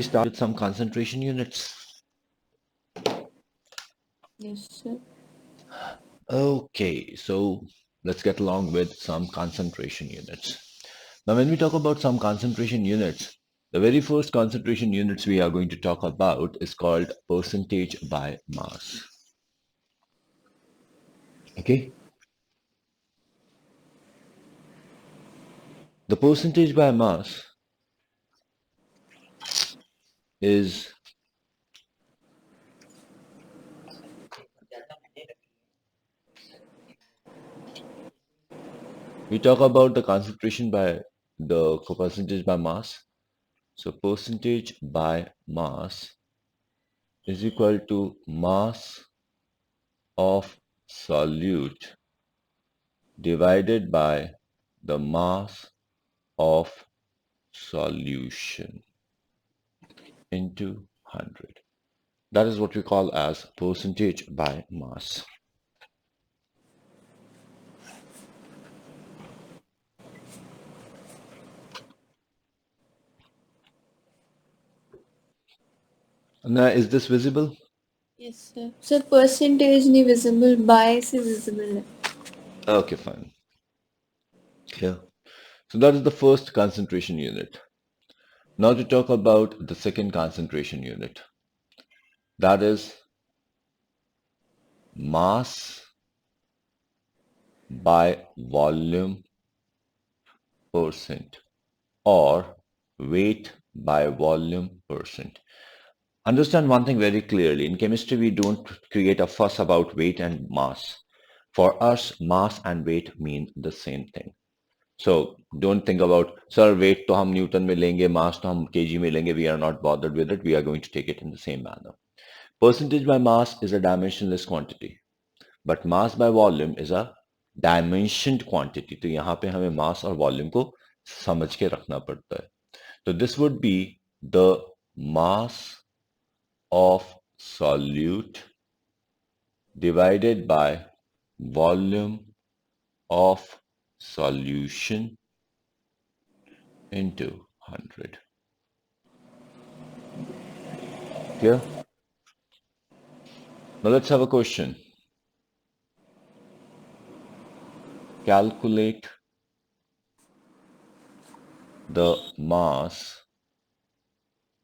Start with some concentration units. Yes, sir. Okay, so let's get along with some concentration units. Now, when we talk about some concentration units, the very first concentration units we are going to talk about is called percentage by mass. Okay, the percentage by mass is we talk about the concentration by the percentage by mass. So percentage by mass is equal to mass of solute divided by the mass of solution into 100. That is what we call as percentage by mass. Now, is this visible? Yes, sir. Sir, percentage नहीं visible, by से visible है. Okay, fine. Yeah. So that is the first concentration unit. Now to talk about the second concentration unit. That is mass by volume percent or weight by volume percent. Understand one thing very clearly. In chemistry, we don't create a fuss about weight and mass. For us, mass and weight mean the same thing. So don't think about, sir, weight to hum Newton में लेंगे, mass to hum kg में लेंगे. We are not bothered with it. We are going to take it in the same manner. Percentage by mass is a dimensionless quantity, but mass by volume is a dimensioned quantity. तो यहाँ पे हमें mass और volume को समझ के रखना पड़ता है. So this would be the mass of solute divided by volume of solution into 100. Clear? Now let's have a question. Calculate the mass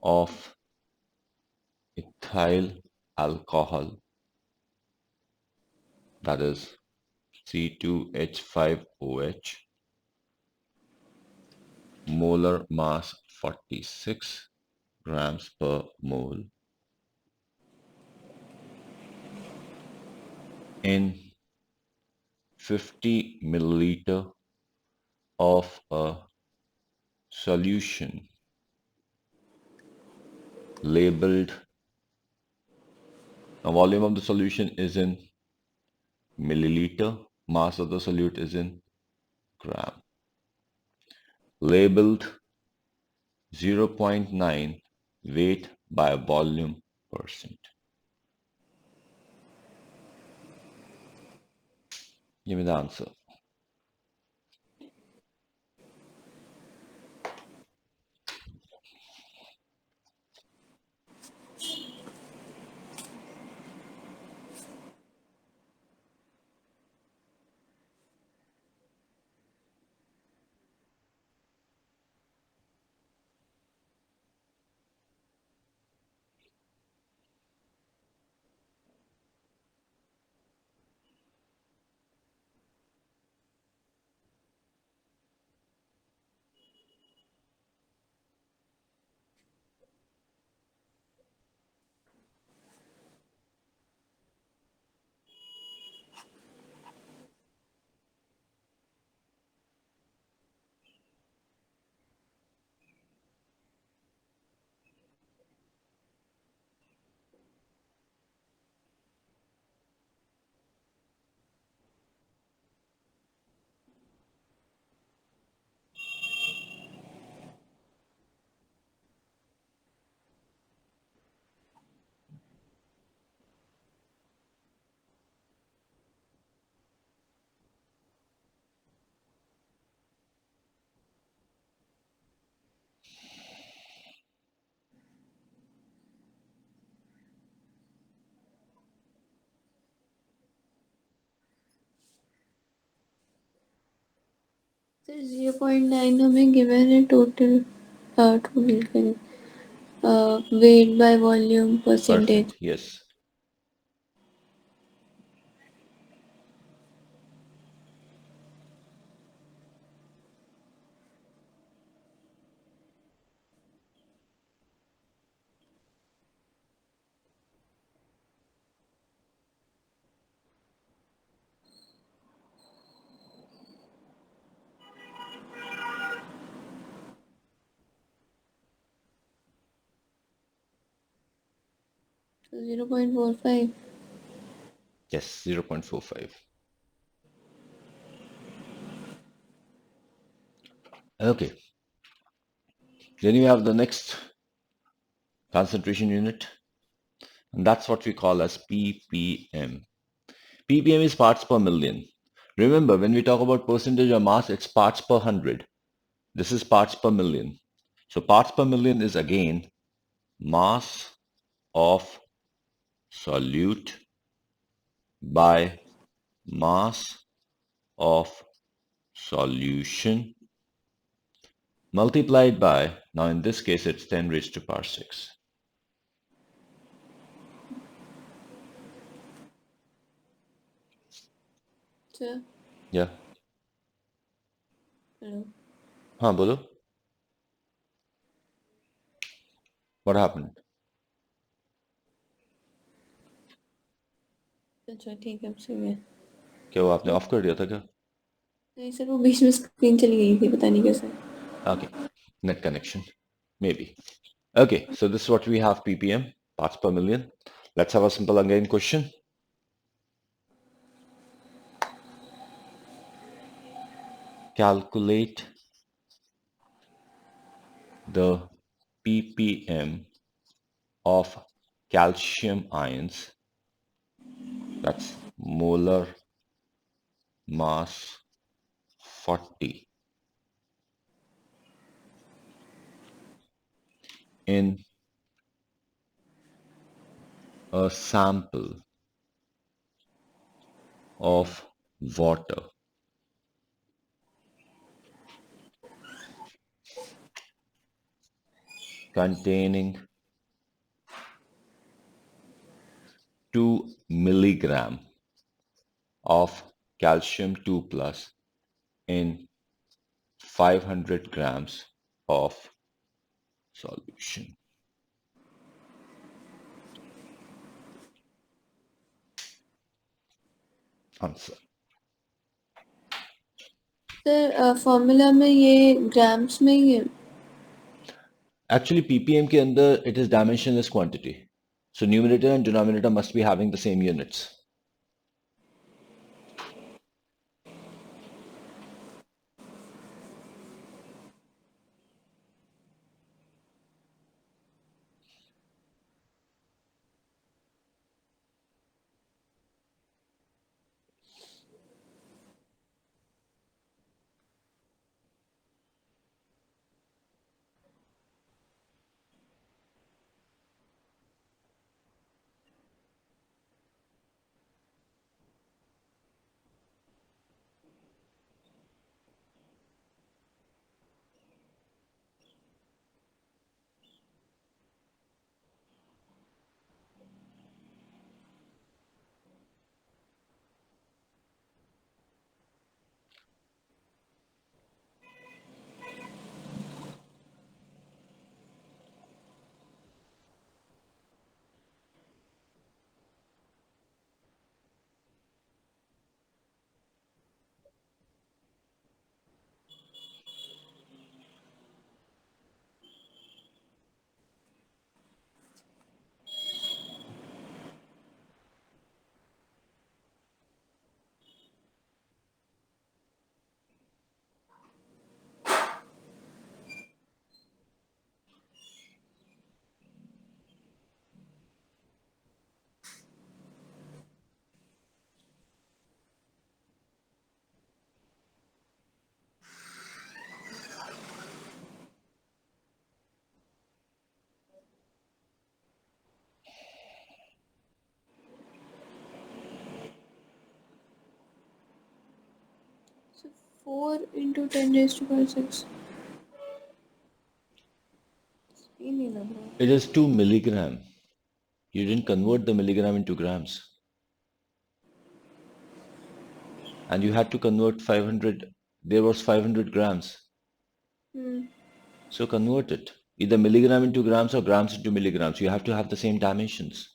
of ethyl alcohol, that is C2H5OH, molar mass 46 grams per mole, in 50 milliliter of a solution labeled. Now, volume of the solution is in milliliter, mass of the solute is in gram. Labeled 0.9 weight by volume percent. Give me the answer. Sir 0.9 हमें given है total total करें weight by volume percentage. Perfect. Yes. So 0.45. Yes. 0.45. Okay. Then you have the next concentration unit, and that's what we call as ppm. ppm is parts per million. Remember, when we talk about percentage of mass, it's parts per hundred. This is parts per million. So parts per million is again mass of solute by mass of solution multiplied by, now in this case it's 10 raised to power 6. Sir, Yeah. hello. हाँ बोलो. What happened? अच्छा ठीक है, अब सही है. क्या वो आपने ऑफ कर दिया था क्या? नहीं सर, वो बीच में स्क्रीन चली गई थी, पता नहीं कैसे. Okay. Net connection. Maybe. Okay. So this is what we have ppm, parts per million. Let's have a simple again question. Calculate the ppm of calcium ions, that's molar mass 40, in a sample of water containing 2 milligram of calcium 2 plus in 500 grams of solution. Answer. Sir formula में ये grams में ही है. Actually, ppm के अंदर it is dimensionless quantity. So numerator and denominator must be having the same units. 4 into 10 raised to power 6. ये नहीं लग रहा. It is 2 milligram. You didn't convert the milligram into grams. And you had to convert 500. There was 500 grams. So convert it. Either milligram into grams or grams into milligrams. You have to have the same dimensions.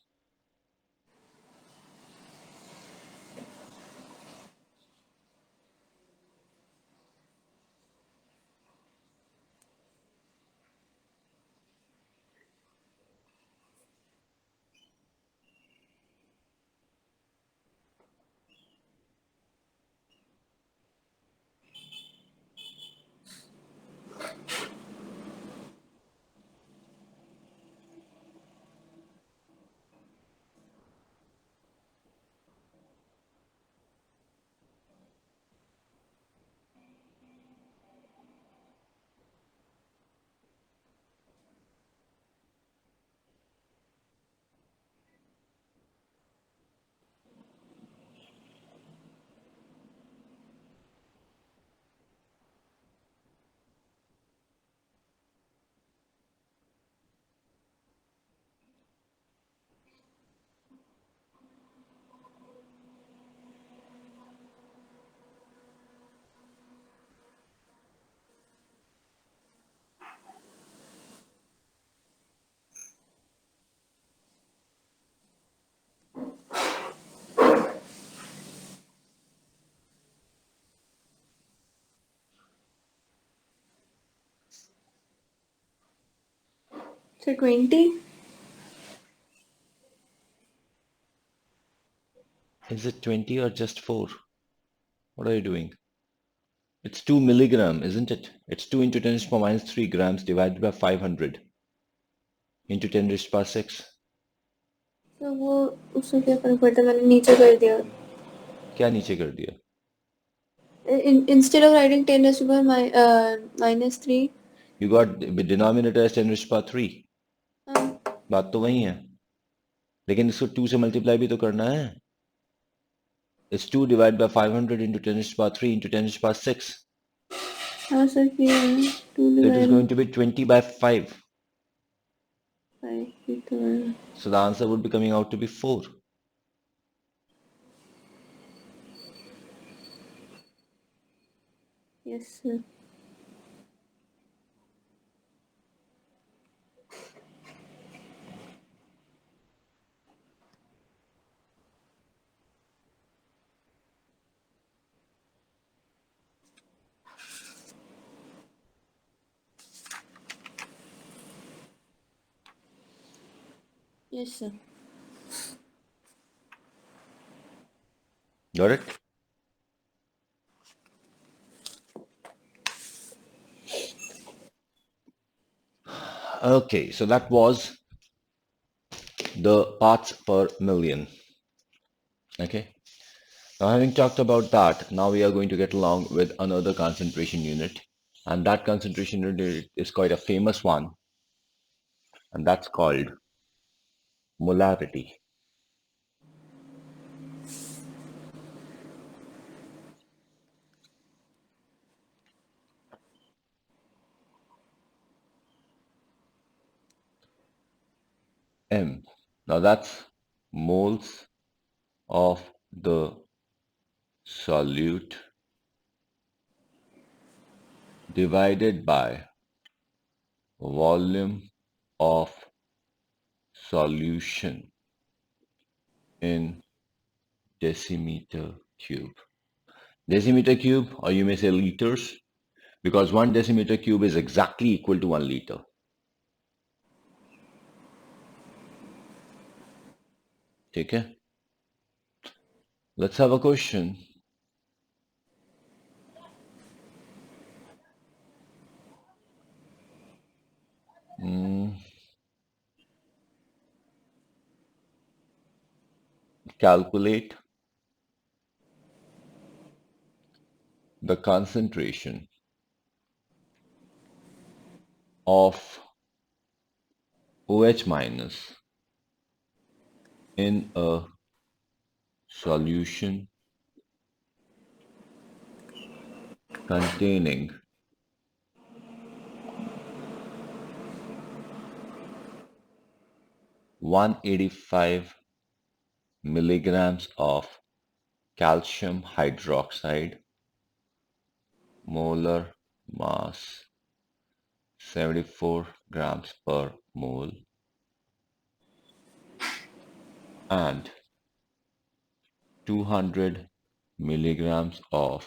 So 20? Is it 20 or just 4? What are you doing? It's 2 milligram, isn't it? It's 2 into 10 to the power minus 3 grams divided by 500 into 10 to the power 6. तो वो उससे क्या फर्क पड़ता है, मैंने नीचे कर दिया. क्या नीचे कर दिया? Instead of writing 10 raised to power minus 3. You got the denominator as 10 to the power 3. बात तो वही है. लेकिन इसको 2 से मल्टीप्लाई भी तो करना है. It's 2 divided by 500 into 10 to the power 3 into 10 to the power 6. हाँ सर किया है. 2 That is divided going to be 20 by 5. by 5 तो है. So the answer would be coming out to be 4. Yes sir. Yes sir. Got it? Okay, so that was the parts per million. Okay. Now, having talked about that, now we are going to get along with another concentration unit. And that concentration unit is quite a famous one. And that's called molarity. M. Now that's moles of the solute divided by volume of solution in decimeter cube. Decimeter cube, or you may say liters, because 1 decimeter cube is exactly equal to 1 liter. Okay? Let's have a question. Calculate the concentration of OH minus in a solution containing 185 milligrams of calcium hydroxide, molar mass 74 grams per mole, and 200 milligrams of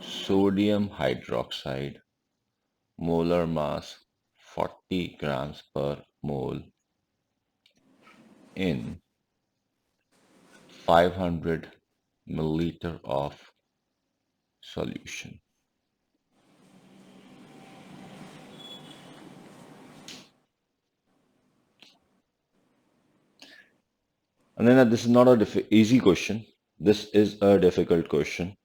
sodium hydroxide, molar mass 40 grams per mole, in 500 milliliter of solution. And then this is not a easy question. This is a difficult question,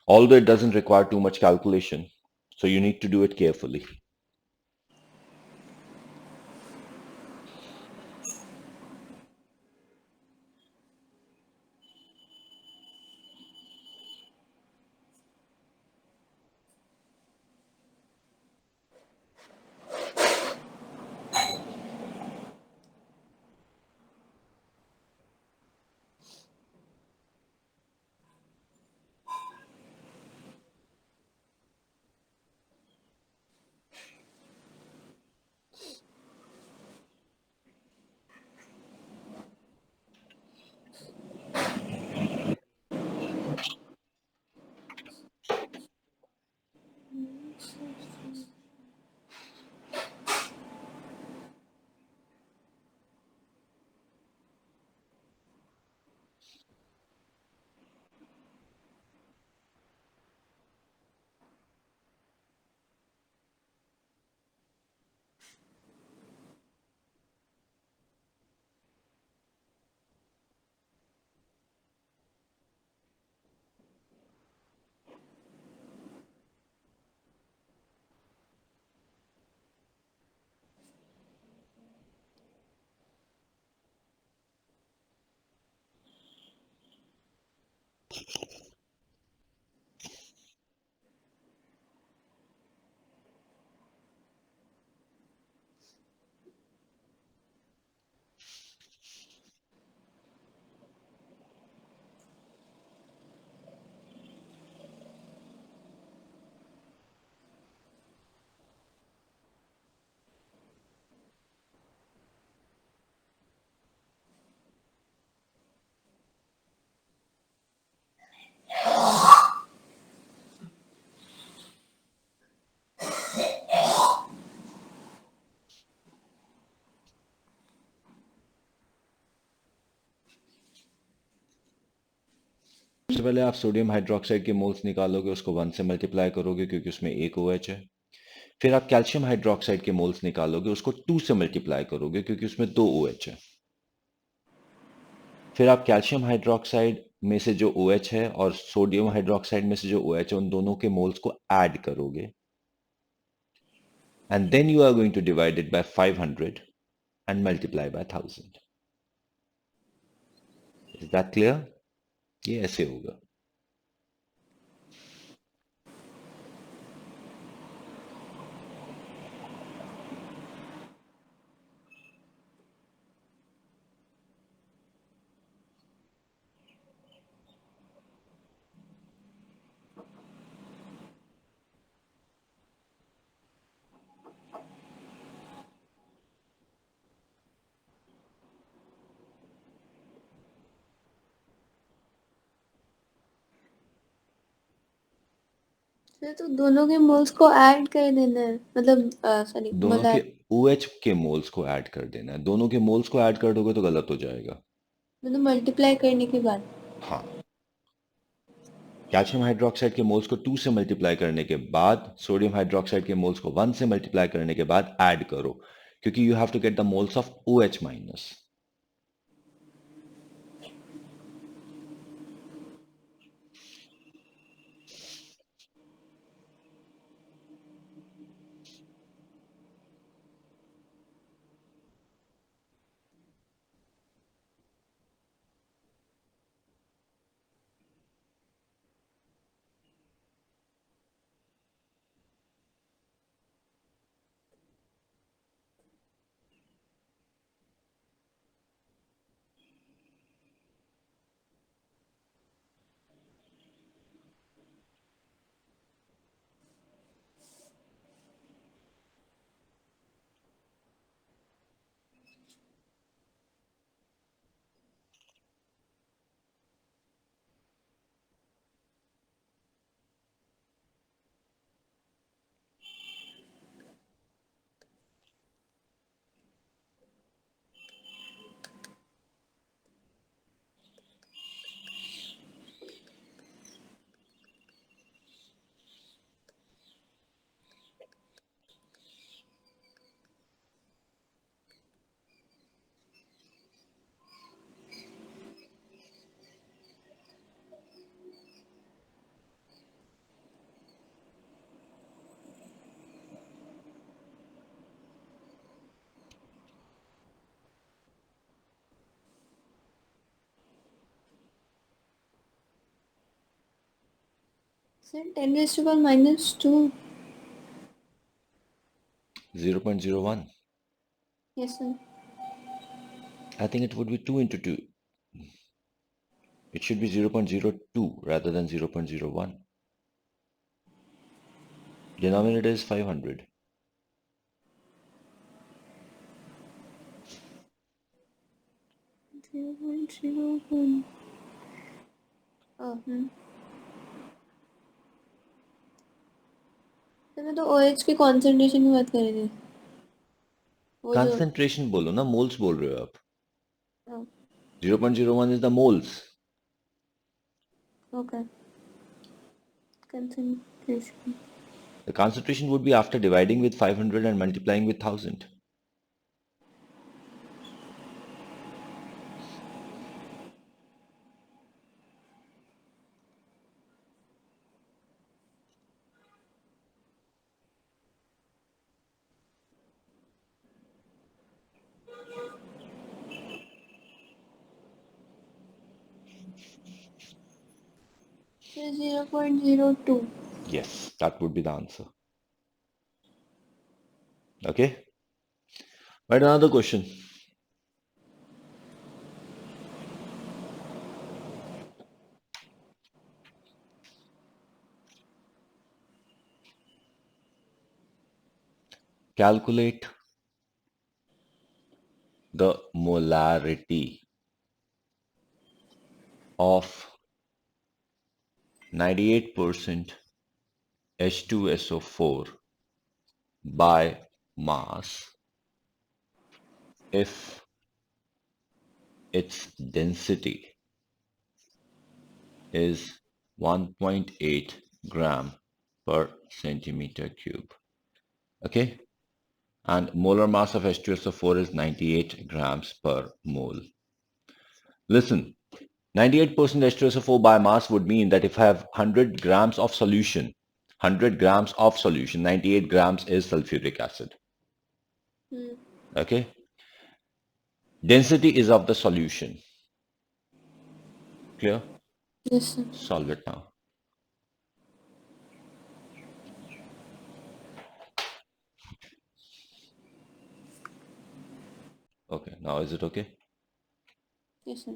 although it doesn't require too much calculation. So you need to do it carefully. सबसे पहले आप sodium hydroxide के moles निकालोगे, उसको 1 से multiply करोगे क्योंकि उसमें एक OH है। फिर आप कैल्शियम हाइड्रोक्साइड के मोल्स निकालोगे, उसको 2 से मल्टीप्लाई करोगे क्योंकि उसमें 2 OH है। फिर आप कैल्शियम हाइड्रोक्साइड में से जो OH है और सोडियम हाइड्रोक्साइड में से जो OH है, उन दोनों के मोल्स को ऐड करोगे, and then you are going to divide it by 500 and multiply by 1000. Is that clear? ये ऐसे होगा। सर तो दोनों के मोल्स को ऐड कर देना है, मतलब सॉरी दोनों के मोलर, OH के मोल्स को ऐड कर देना है। दोनों के मोल्स को ऐड कर दोगे तो गलत हो जाएगा। मतलब मल्टीप्लाई करने के बाद। हाँ, कैल्शियम हाइड्रोक्साइड के मोल्स को 2 से मल्टीप्लाई करने के बाद सोडियम हाइड्रोक्साइड के मोल्स को 1 से मल्टीप्लाई करने के बाद ऐड करो, क्योंकि you have to get the moles of OH minus. Sir, 10 raised to power minus 2. 0.01. Yes, sir. I think it would be 2 into 2. It should be 0.02 rather than 0.01. Denominator is 500. 0.01. तो मैं तो OH की concentration की बात कर रही थी, वो जो Concentration बोलो ना, moles बोल रहे हो आप. हाँ, 0.01 is the moles. Okay, concentration. The concentration would be after dividing with 500 and multiplying with 1000. So 0.02. Yes, that would be the answer. Okay. Right, another question. Calculate the molarity of 98% H2SO4 by mass if its density is 1.8 gram per centimeter cube. Okay, and molar mass of H2SO4 is 98 grams per mole. Listen, 98% H2SO4 by mass would mean that if I have 100 grams of solution, 100 grams of solution, 98 grams is sulfuric acid. Okay, density is of the solution. Clear? Yes, sir. Solve it now. Okay, now is it okay? Yes, sir.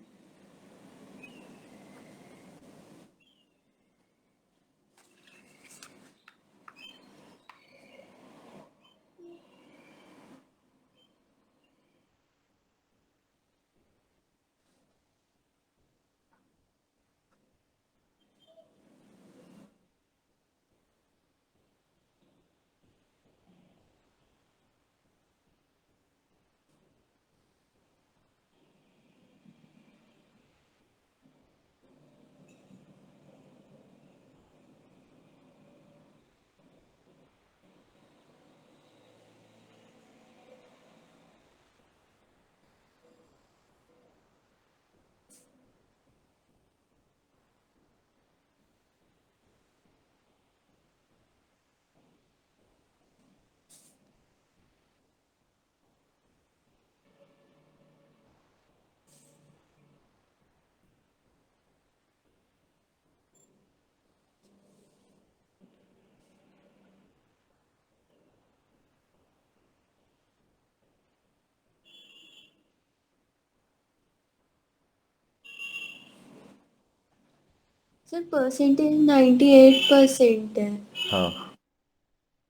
Sir percentage 98% है, हाँ,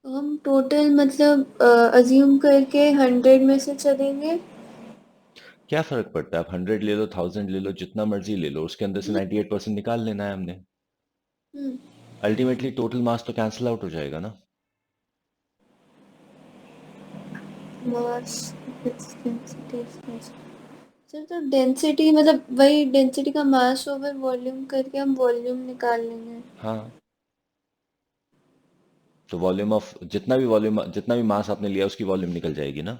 तो हम total मतलब assume करके 100 में से चलेंगे. क्या फर्क पड़ता है? आप 100 ले लो, 1000 ले लो, जितना मर्जी ले लो, उसके अंदर से 98% निकाल लेना है हमने. अल्टीमेटली टोटल मास तो कैंसिल आउट हो जाएगा ना. Mass density. सर तो डेंसिटी मतलब वही डेंसिटी का मास ओवर वॉल्यूम करके हम वॉल्यूम निकाल लेंगे. हाँ, तो वॉल्यूम जितना भी मास आपने लिया उसकी वॉल्यूम निकल जाएगी ना.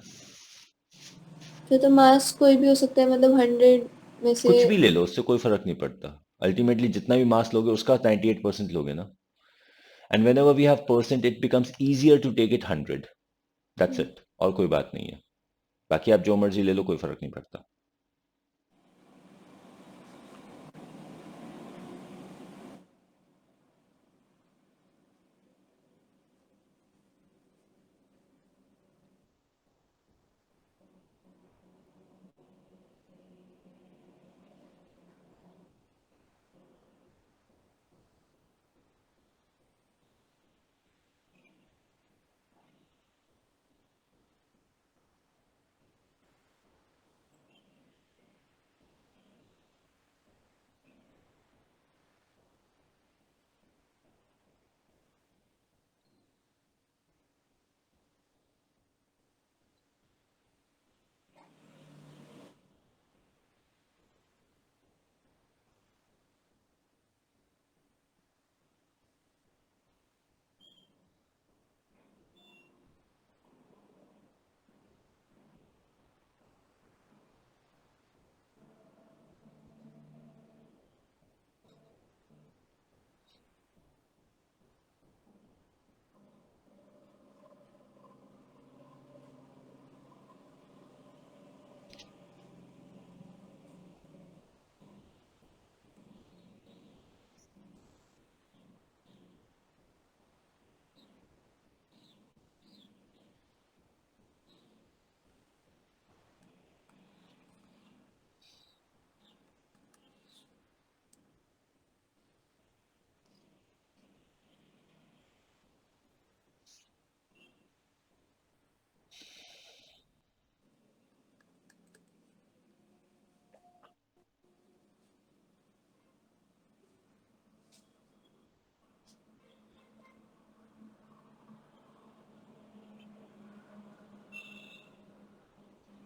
फिर तो मास कोई भी हो सकता है, मतलब 100 में से. कुछ भी ले लो, उससे कोई फर्क नहीं पड़ता. अल्टीमेटली जितना भी मास लोगे उसका 98% लोगे ना. And whenever we have percent it becomes easier to take it 100. That's it, और कोई बात नहीं है. बाकी आप जो मर्जी ले लो, कोई फर्क नहीं पड़ता.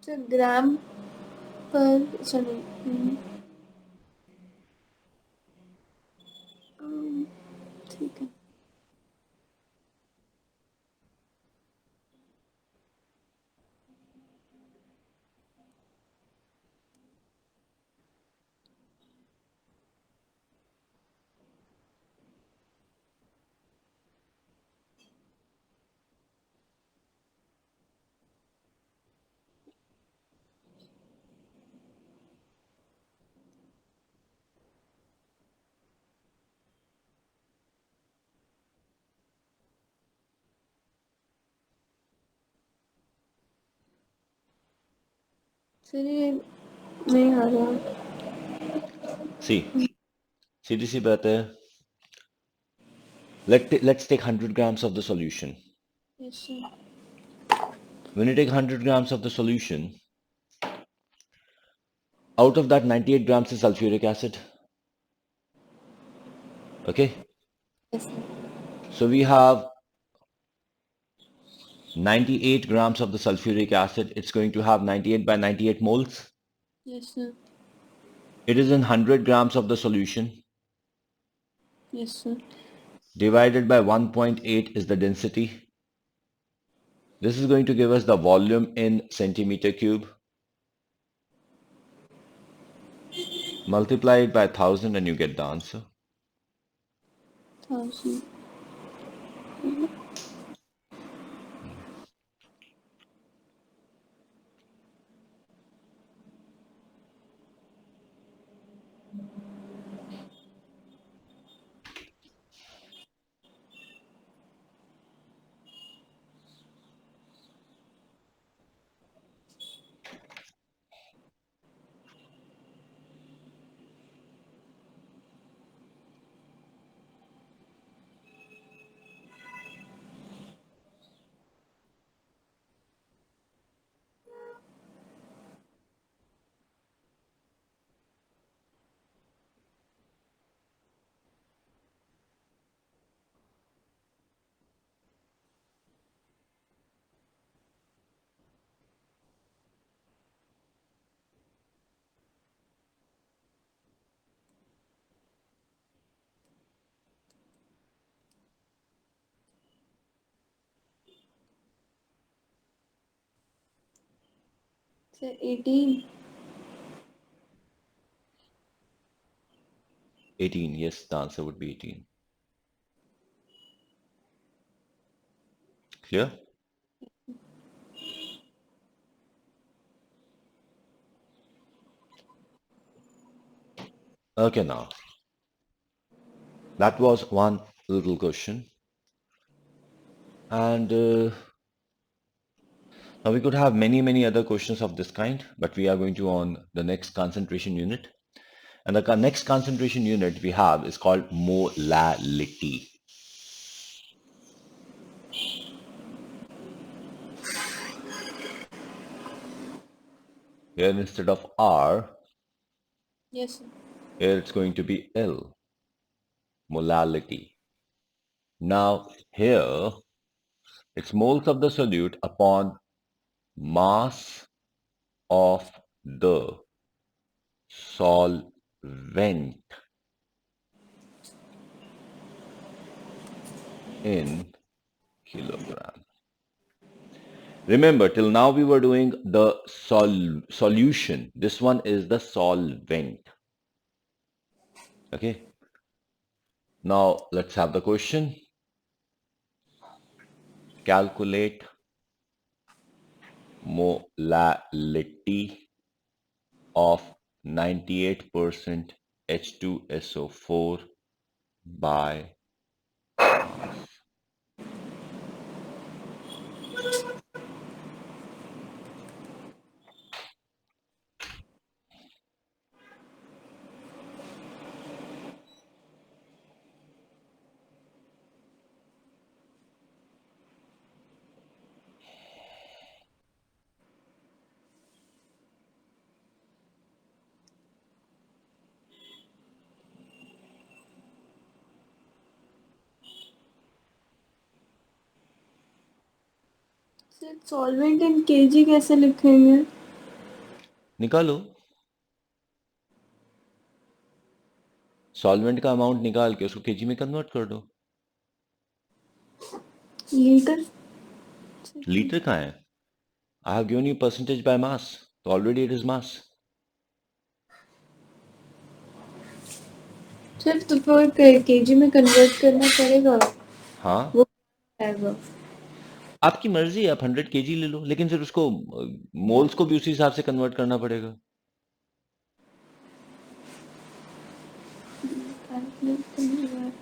सर ग्राम पर सॉरी ठीक है सर ये नहीं आ रहा See, सीधी सी बात है. Let's take 100 grams of the solution. Yes sir When you take 100 grams of the solution, out of that 98 grams is sulfuric acid. Okay, yes sir so we have 98 grams of the sulfuric acid. It's going to have 98 by 98 moles. Yes sir It is in 100 grams of the solution. Yes sir Divided by 1.8 is the density. This is going to give us the volume in centimeter cube. Multiply it by 1000 and you get the answer. 1000 sir 18 18. Yes, the answer would be 18. Clear? Okay, now that was one little question. And now we could have many other questions of this kind, but we are going to on the next concentration unit. And the next concentration unit we have is called molality. Here instead of R, yes sir here it's going to be L, molality. Now here it's moles of the solute upon mass of the solvent in kilogram. Remember, till now we were doing the solution. This one is the solvent. Okay. Now let's have the question. Calculate molality of 98% H2SO4 by mass. Sir solvent in KG कैसे लिखेंगे निकालो, solvent का amount निकाल के उसको KG में convert कर दो। लीटर लीटर कहाँ है? I have given you percentage by mass, तो already it is mass. Sir तो फिर केजी में कन्वर्ट करना पड़ेगा, हाँ, वो आएगा। आपकी मर्जी है, आप 100 केजी ले लो, लेकिन फिर उसको मोल्स को भी उसी हिसाब से कन्वर्ट करना पड़ेगा। कैलकुलेट करना है।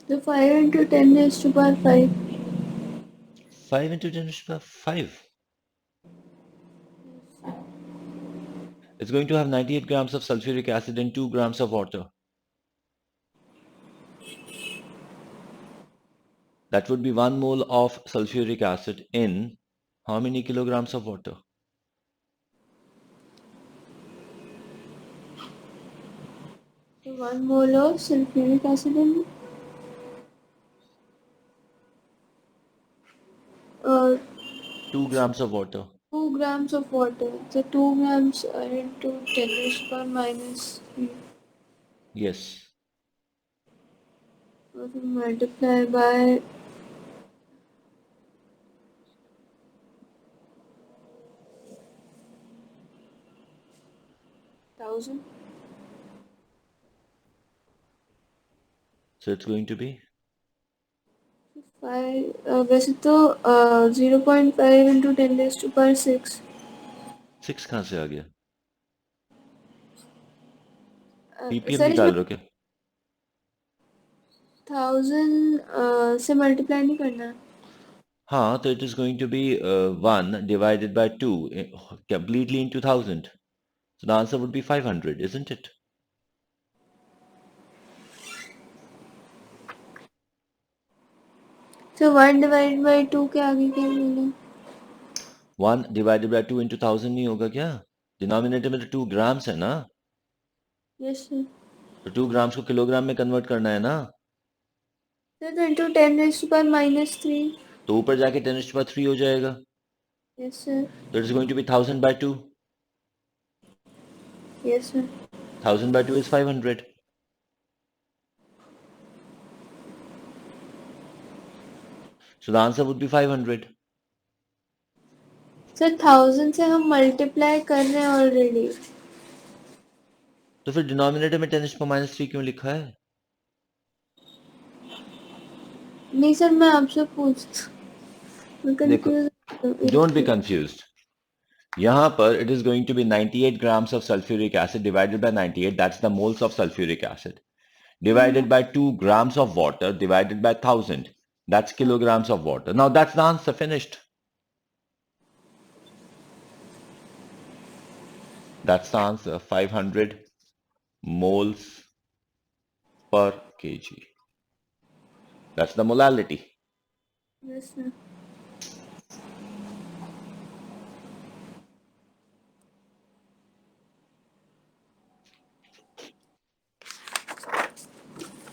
तो 5 into 10 raised to power 5. 5 into 10 raised to the power 5. It's going to have 98 grams of sulfuric acid and 2 grams of water. That would be 1 mole of sulfuric acid in how many kilograms of water? So 1 mole of sulfuric acid and 2 grams of water. 2 grams of water. So 2 grams are into 10 raised to power minus 3. Yes. So multiply by 1000. So it's going to be 5 वैसे तो 0.5 into 10 raised to power 6. 6 कहाँ से आ गया? Ppm sir इसमें निकाल रहे हो क्या? 1000 से मल्टीप्लाई नहीं करना है। हाँ, तो it is going to be 1 divided by 2 completely into 1000. So the answer would be 500, isn't it? तो 1 divided by 2 के आगे क्या बोले? 1 divided by 2 into 1000 नहीं होगा क्या? डिनोमिनेटर में तो 2 ग्राम्स है ना, यस सर। तो 2 ग्राम्स को किलोग्राम में कन्वर्ट करना है ना, सर तो into 10 raised to power minus 3. तो ऊपर जाके 10⁻³ हो जाएगा, यस सर। तो it's going to be 1000 by 2. Yes sir. 1000 by 2 is 500. So the answer would be 500. Sir 1000 से हम मल्टीप्लाई कर रहे हैं ऑलरेडी। तो फिर डिनोमिनेटर में 10⁻³ क्यों लिखा है? नहीं सर मैं आपसे पूछता, मैं देखो कंफ्यूज Don't be confused. यहाँ पर it is going to be 98 grams of sulfuric acid divided by 98. That's the moles of sulfuric acid. Divided by 2 grams of water divided by 1000. That's kilograms of water. Now that's the answer. Finished. That's the answer. 500 moles per kg. That's the molality. Yes, sir.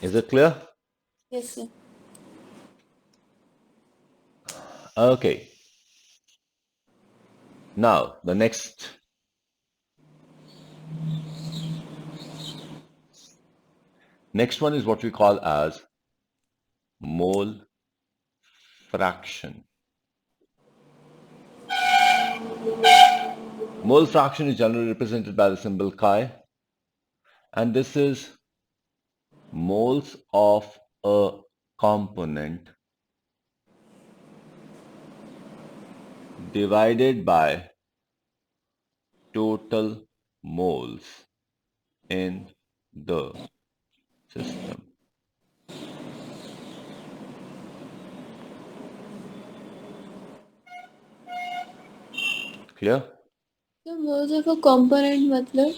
Is it clear? Yes, sir. Okay. Now, the next one is what we call as mole fraction. Mole fraction is generally represented by the symbol chi, and this is moles of a component divided by total moles in the system. Clear? So moles of a component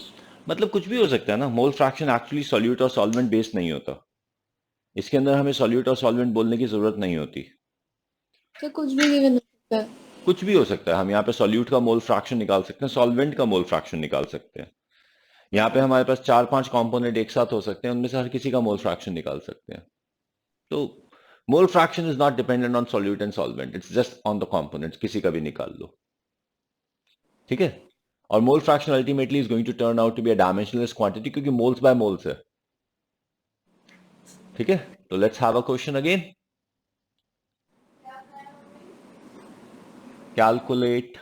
मतलब कुछ भी हो सकता है ना. Mole fraction actually solute और solvent based नहीं होता. इसके अंदर हमें सॉल्यूट और सॉल्वेंट बोलने की जरूरत नहीं होती. तो कुछ भी गिवन हो सकता है. कुछ भी हो सकता है. हम यहाँ पे सॉल्यूट का मोल फ्रैक्शन निकाल सकते हैं, सॉल्वेंट का मोल फ्रैक्शन निकाल सकते हैं. यहाँ पे हमारे पास 4-5 कंपोनेंट एक साथ हो सकते हैं, उनमें से हर किसी का मोल फ्रैक्शन निकाल सकते हैं. तो mole fraction is not dependent on solute and solvent, it's just on the components. किसी का भी निकाल लो. ठीक है. और mole fraction ultimately is going to turn out to be a dimensionless quantity, क्योंकि मोल्स बाय मोल्स है. ठीक है. तो let's have a question again. Calculate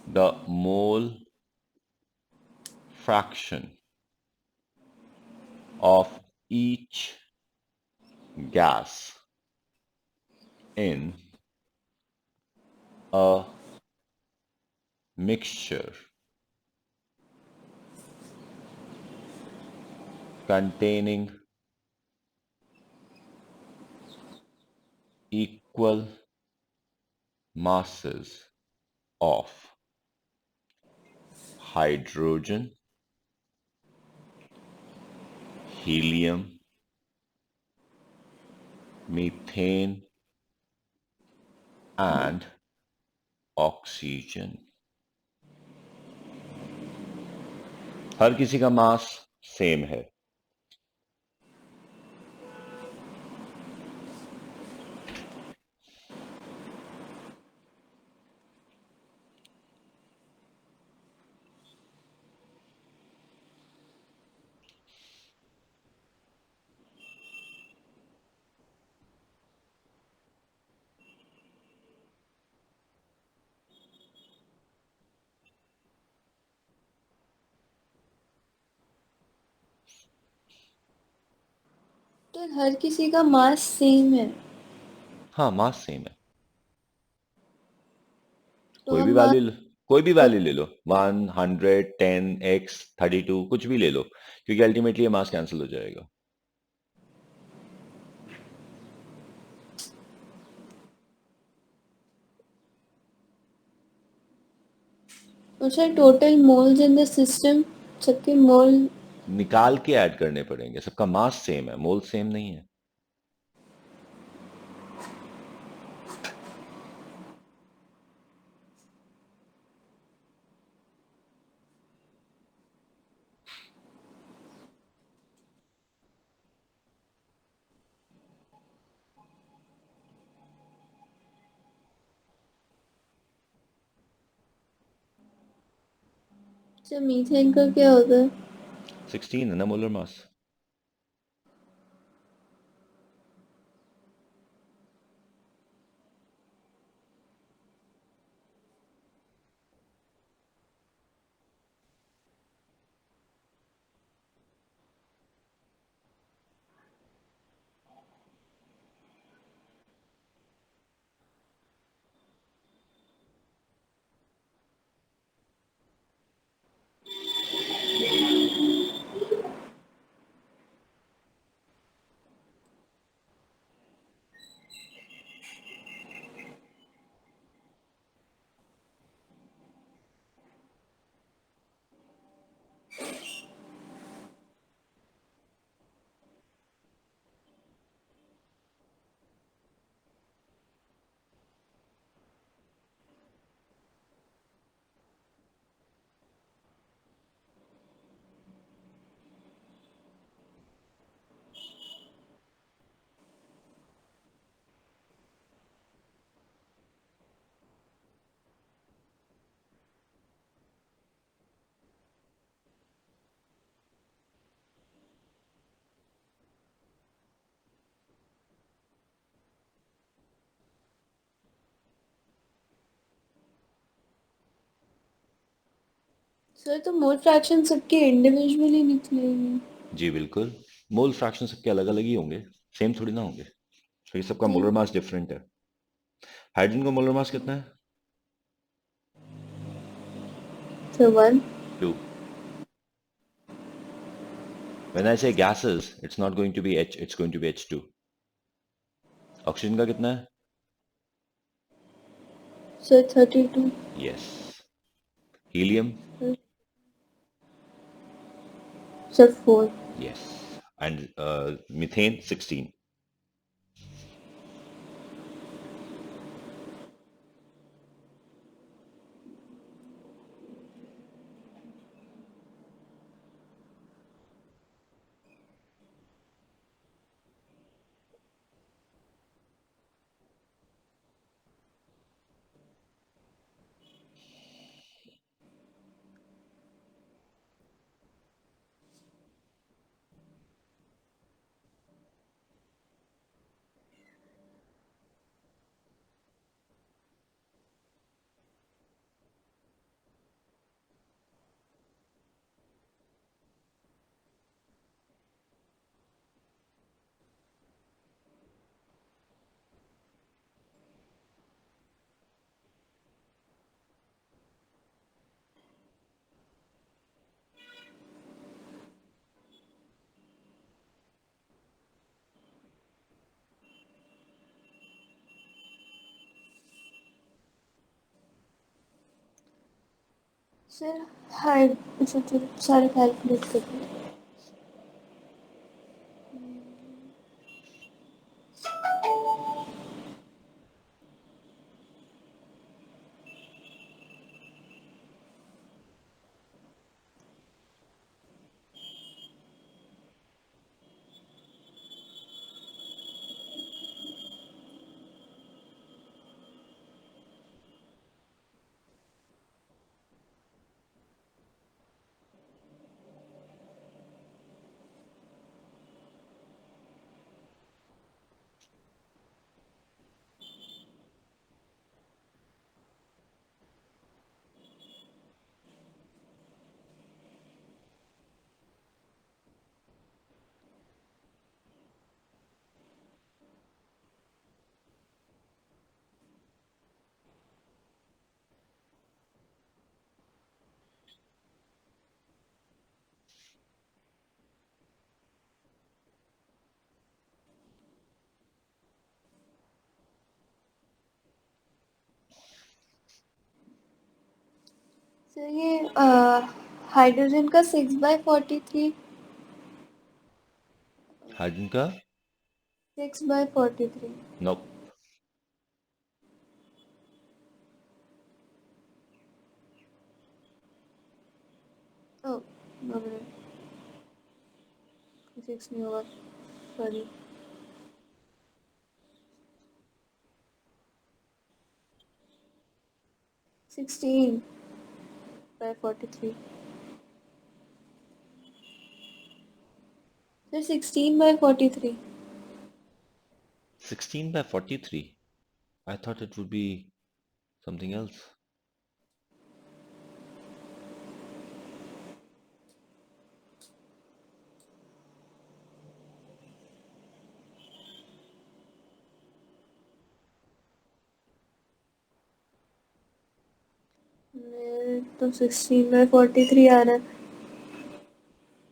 the mole fraction of each gas in a mixture containing equal masses of hydrogen, helium, methane, and oxygen. हर किसी का mass same है. तो हर किसी का मास सेम है. हाँ, मास सेम है. तो कोई भी हम वैल्यू ले लो. 1, 100, 10, x, 32, कुछ भी ले लो, क्योंकि अल्टीमेटली ये मास कैंसिल हो जाएगा. अच्छा, total moles in the system, सबके मोल निकाल के ऐड करने पड़ेंगे. सबका मास सेम है, मोल सेम नहीं है. अच्छा, मीथेन का क्या होता है? 16 है ना मोलर मास. सर तो मोल फ्रैक्शन सबके इंडिविजुअली निकलेगी। जी बिल्कुल, मोल फ्रैक्शन सबके अलग अलग ही होंगे, सेम थोड़ी ना होंगे, क्योंकि सबका नहीं। मोलर मास डिफरेंट है। हाइड्रोजन का मोलर मास कितना है? Sir 1। 2. When I say gases, it's not going to be H, it's going to be H2. Oxygen का कितना है? Sir 32। Yes. Helium? Sir 4। Yes. And methane 16. Sir hide sir सारे calculate कर दिए। Sir ये hydrogen का 6/43। हाइड्रोजन का? 6/43। No. ओह, no minute, 6 नहीं होगा, sorry. 16/43। Sir 16/43। 16 by 43. I thought it would be something else. मेरे तो 16/43 आ रहा है।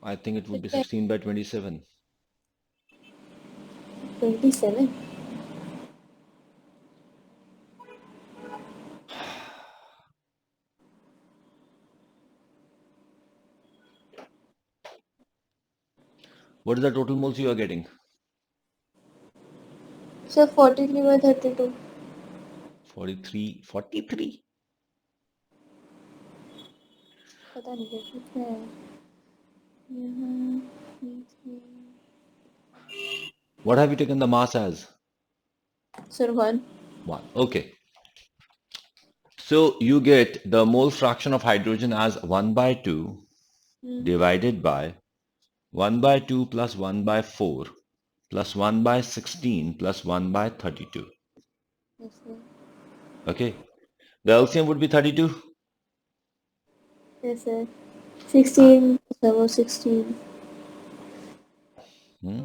I think it would be 16 by 27. 27। What is the total moles you are getting? Sir 43/32। 43. 43? पता नहीं कैसे क्या है यहाँ। What have you taken the mass as? Sir 1। 1. Okay. So you get the mole fraction of hydrogen as 1 by 2 divided by 1 by 2 plus 1 by 4 plus 1 by 16 plus 1 by 32. Okay. The LCM would be 32. Yes, sir. 16, sir, वो 16. Hmm?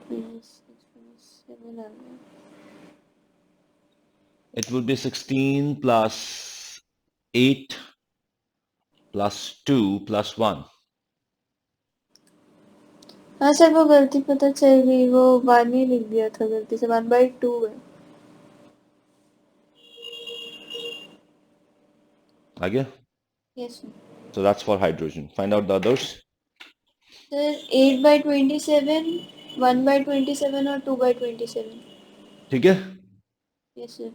26, 27 आ गया. It would be 16 plus 8 plus 2 plus 1. हाँ sir, वो गलती पता चल गई, वो 1 ही लिख दिया था गलती से, 1/2 है. आगे? Yes sir. So that's for hydrogen. Find out the others. Sir 8/27, 1/27 और 2/27. ठीक है? Yes sir.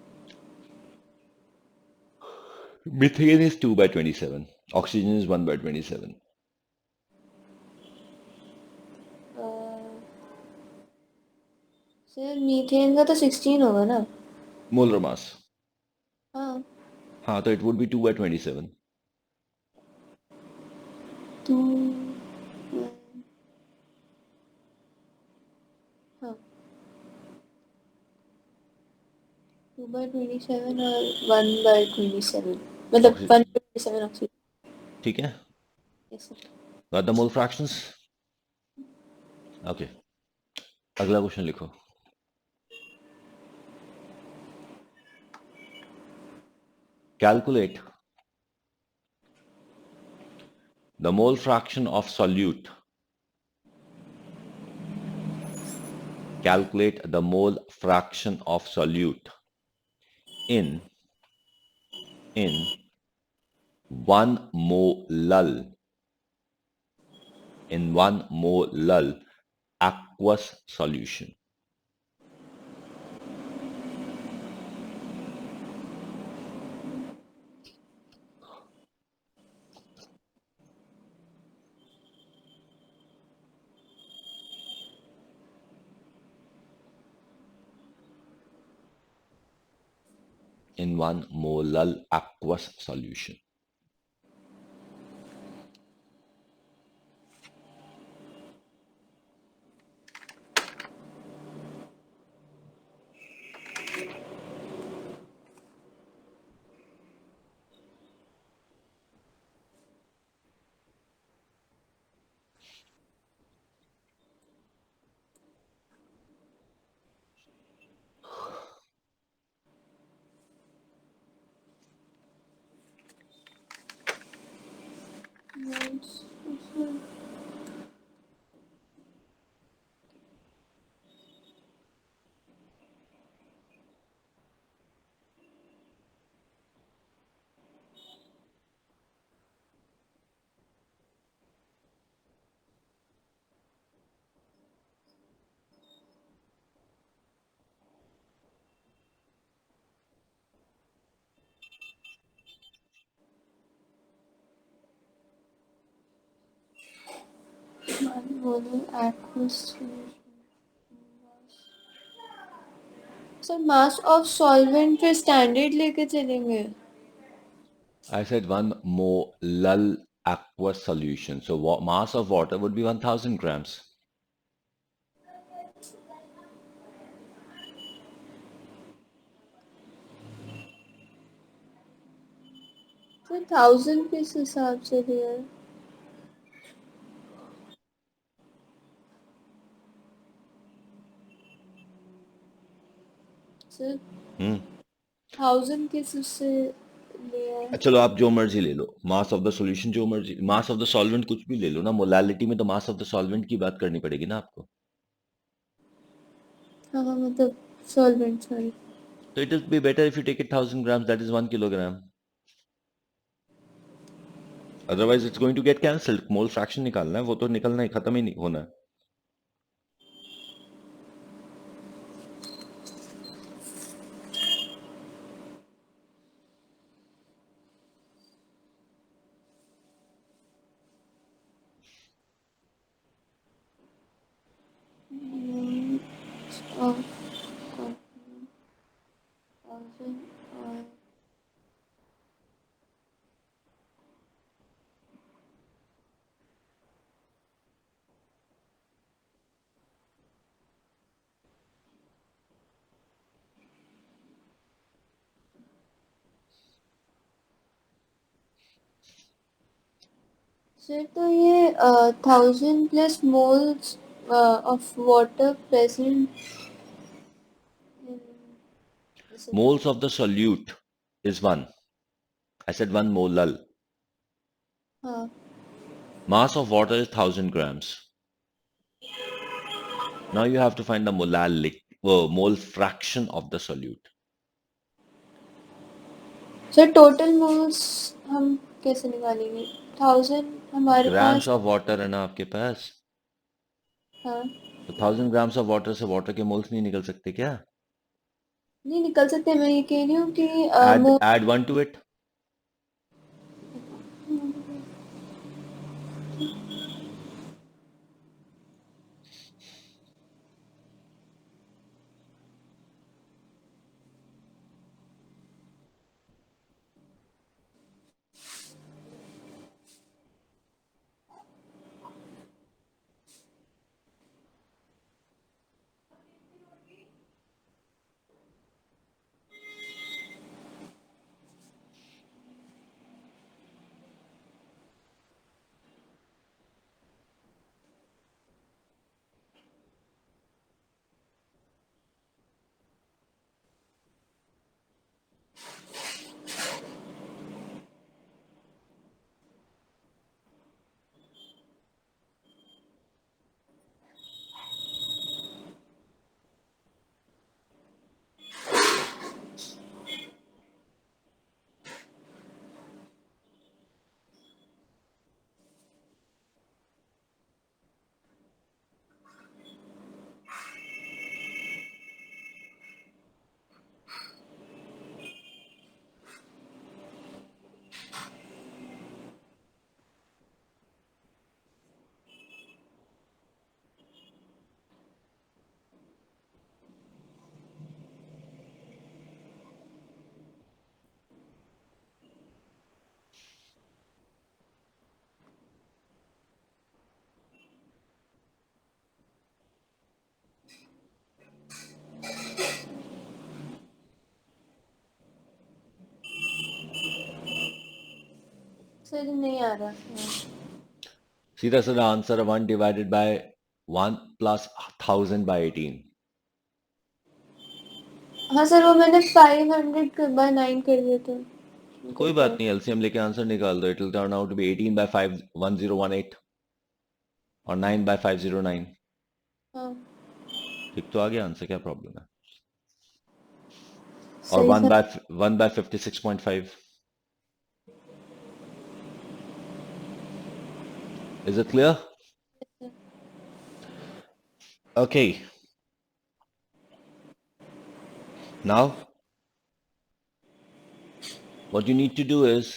Methane is 2 by 27. Oxygen is 1 by 27. Sir methane का तो 16 होगा ना. Molar mass. हाँ. हाँ, तो it would be 2 by 27. तो हाँ, 2/27 और 1/27, मतलब Oxy 1/27 ऑक्सीजन. ठीक है? Yes sir. Got the mole fractions? Okay. अगला क्वेश्चन लिखो. Calculate the mole fraction of solute. Calculate the mole fraction of solute in 1 mole aqueous solution. In 1 mole aqueous solution. Sir mass of solvent फिर standard लेके चलेंगे. I said 1 mole aqueous solution. So mass of water would be 1000 grams. Sir 1000 किस हिसाब से दिया है sir. 1000 किस उससे लिया है. चलो आप जो मर्जी ले लो, मास ऑफ द सॉल्यूशन जो मर्जी, मास ऑफ द सॉल्वेंट कुछ भी ले लो ना, मोलालिटी में तो मास ऑफ द सॉल्वेंट की बात करनी पड़ेगी ना आपको. हाँ हाँ, मतलब सॉल्वेंट, सॉरी. तो it is be better if you take it 1000 grams, that is 1 kilogram. Otherwise it's going to get cancelled. Mole fraction निकालना है, वो तो निकलना ही, खत्म ही नहीं होना है. ऑफ 1000 और सर तो ये 1000 plus moles of water present in the Moles solution. of the solute is 1. I said 1 molal. हाँ Mass of water is 1000 grams. Now you have to find the mole fraction of the solute. Sir total moles हम कैसे निकालेंगे 1000 हमारे Grams pass of water है ना आपके पास, हाँ तो 1000 grams of water से water के moles नहीं निकल सकते क्या? नहीं निकल सकते मैं ये कह रही हूँ कि Add 1 to it. सर नहीं आ रहा हाँ सीधा सीधा answer 1 divided by 1 plus 1000 by 18. हाँ सर वो मैंने 500/9 कर दिया था तो कोई कोई बात प्रॉब्लम नहीं, एलसीएम लेके आंसर निकाल दो. It will turn out to be 18 by 5 1018 और 9 by 509. हाँ ठीक तो आ गया आंसर, क्या प्रॉब्लम है? और सही sir 1 by 56.5. Is it clear? Okay. Now, what you need to do is